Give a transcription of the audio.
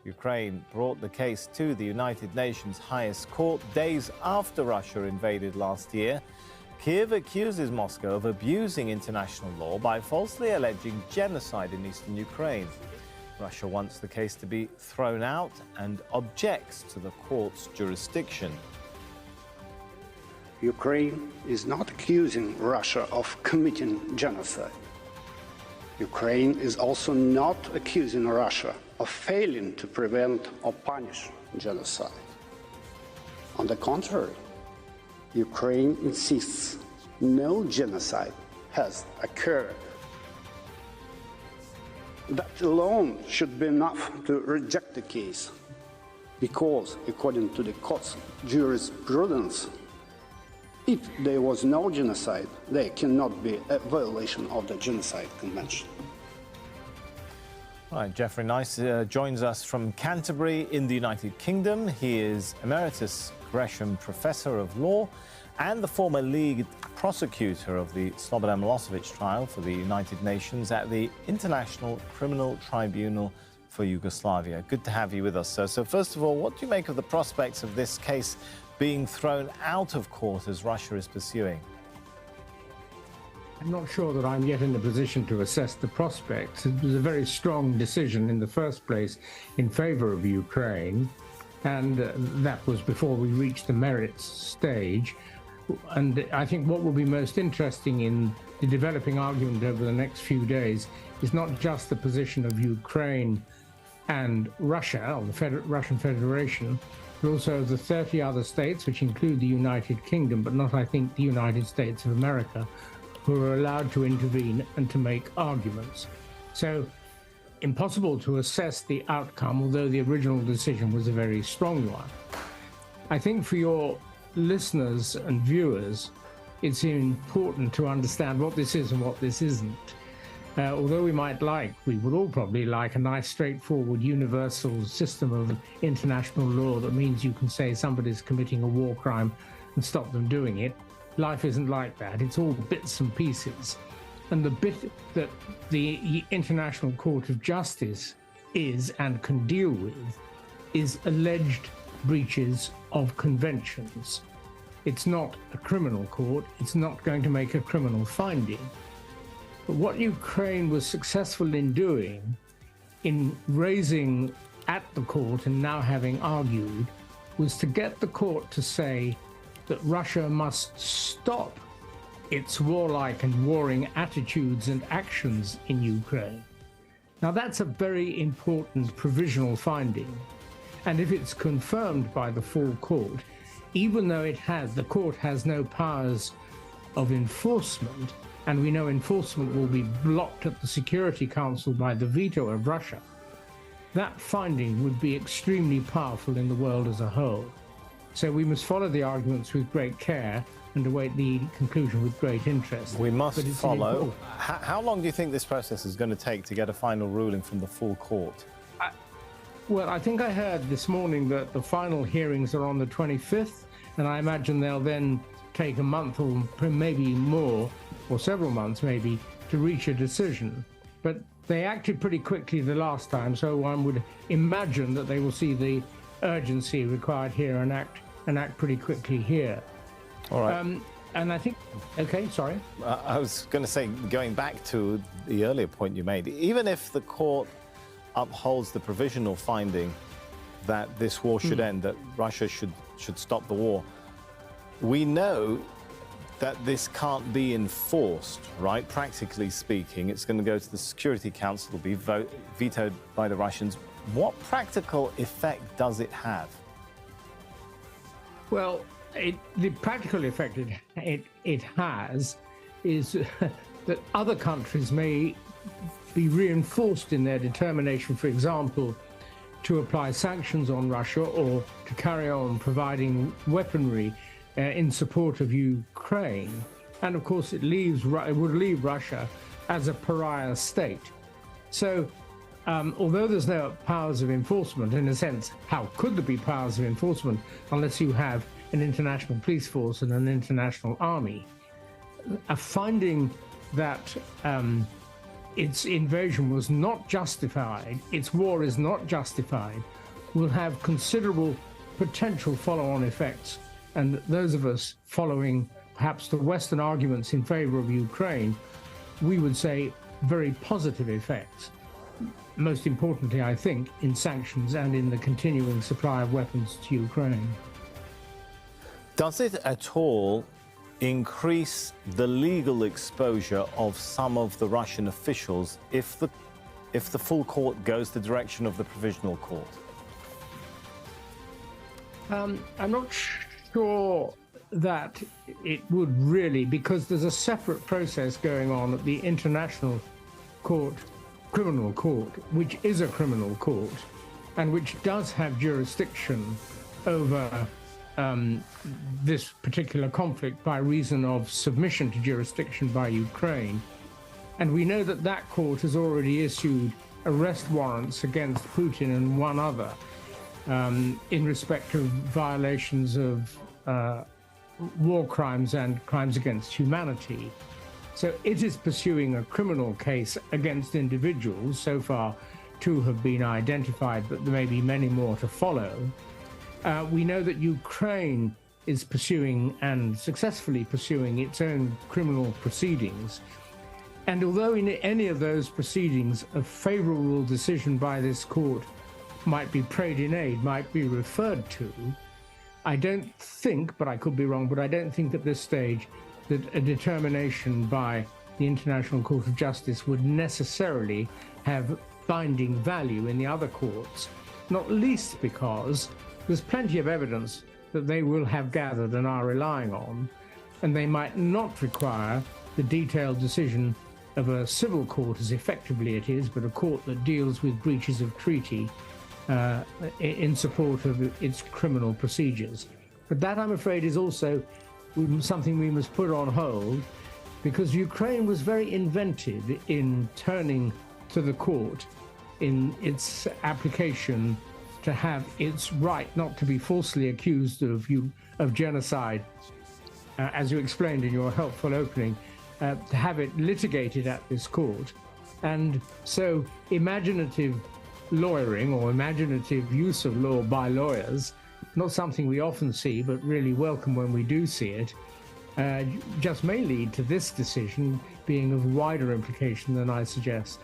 Ukraine brought the case to the United Nations highest court days after Russia invaded last year. Kyiv accuses Moscow of abusing international law by falsely alleging genocide in eastern Ukraine. Russia wants the case to be thrown out and objects to the court's jurisdiction. Ukraine is not accusing Russia of committing genocide. Ukraine is also not accusing Russia of failing to prevent or punish genocide. On the contrary, Ukraine insists no genocide has occurred. That alone should be enough to reject the case, because according to the court's jurisprudence, if there was no genocide, there cannot be a violation of the Genocide Convention. All right, Geoffrey Nice joins us from Canterbury in the United Kingdom. He is Emeritus Gresham Professor of Law and the former lead prosecutor of the Slobodan Milosevic trial for the United Nations at the International Criminal Tribunal for Yugoslavia. Good to have you with us, sir. So first of all, what do you make of the prospects of this case being thrown out of court as Russia is pursuing? I'm not sure that I'm yet in a position to assess the prospects. It was a very strong decision in the first place in favor of Ukraine, and that was before we reached the merits stage. And I think what will be most interesting in the developing argument over the next few days is not just the position of Ukraine and Russia, or the Russian Federation, but also the 30 other states, which include the United Kingdom, but not, I think, the United States of America, who are allowed to intervene and to make arguments. So, impossible to assess the outcome, although the original decision was a very strong one. I think for your listeners and viewers, it's important to understand what this is and what this isn't. Although we would all probably like a nice, straightforward, universal system of international law that means you can say somebody's committing a war crime and stop them doing it. Life isn't like that. It's all bits and pieces. And the bit that the International Court of Justice is and can deal with is alleged breaches of conventions. It's not a criminal court. It's not going to make a criminal finding. But what Ukraine was successful in doing, in raising at the court and now having argued, was to get the court to say that Russia must stop its warlike and warring attitudes and actions in Ukraine. Now that's a very important provisional finding. And if it's confirmed by the full court, even though the court has no powers of enforcement, and we know enforcement will be blocked at the Security Council by the veto of Russia, that finding would be extremely powerful in the world as a whole. So we must follow the arguments with great care and await the conclusion with great interest. We must follow. How long do you think this process is going to take to get a final ruling from the full court? Well, I think I heard this morning that the final hearings are on the 25th, and I imagine they'll then take a month or maybe more, or several months maybe, to reach a decision. But they acted pretty quickly the last time, so one would imagine that they will see the urgency required here and act pretty quickly here. All right. And I think, okay, sorry. I was going to say, going back to the earlier point you made, even if the court upholds the provisional finding that this war should end, that Russia should stop the war, we know that this can't be enforced, right? Practically speaking, it's going to go to the Security Council, will be vetoed by the Russians. What practical effect does it have? Well, the practical effect it has is that other countries may be reinforced in their determination, for example, to apply sanctions on Russia or to carry on providing weaponry in support of Ukraine. And of course, it would leave Russia as a pariah state. So although there's no powers of enforcement, in a sense, how could there be powers of enforcement unless you have an international police force and an international army? A finding that its invasion was not justified, its war is not justified, will have considerable potential follow-on effects. And those of us following perhaps the Western arguments in favor of Ukraine, we would say very positive effects. Most importantly, I think, in sanctions and in the continuing supply of weapons to Ukraine. Does it at all increase the legal exposure of some of the Russian officials if the full court goes the direction of the provisional court? I'm not sure that it would really, because there's a separate process going on at the International Court, Criminal Court, which is a criminal court and which does have jurisdiction over this particular conflict by reason of submission to jurisdiction by Ukraine. And we know that that court has already issued arrest warrants against Putin and one other in respect of violations of war crimes and crimes against humanity. So it is pursuing a criminal case against individuals. So far, 2 have been identified, but there may be many more to follow. We know that Ukraine is pursuing and successfully pursuing its own criminal proceedings. And although in any of those proceedings a favorable decision by this court might be prayed in aid, might be referred to, I don't think, but I could be wrong, but I don't think at this stage that a determination by the International Court of Justice would necessarily have binding value in the other courts, not least because there's plenty of evidence that they will have gathered and are relying on, and they might not require the detailed decision of a civil court, as effectively it is, but a court that deals with breaches of treaty in support of its criminal procedures. But that, I'm afraid, is also something we must put on hold, because Ukraine was very inventive in turning to the court in its application to have its right not to be falsely accused of genocide, as you explained in your helpful opening, to have it litigated at this court. And so imaginative lawyering or imaginative use of law by lawyers, not something we often see, but really welcome when we do see it, just may lead to this decision being of wider implication than I suggest.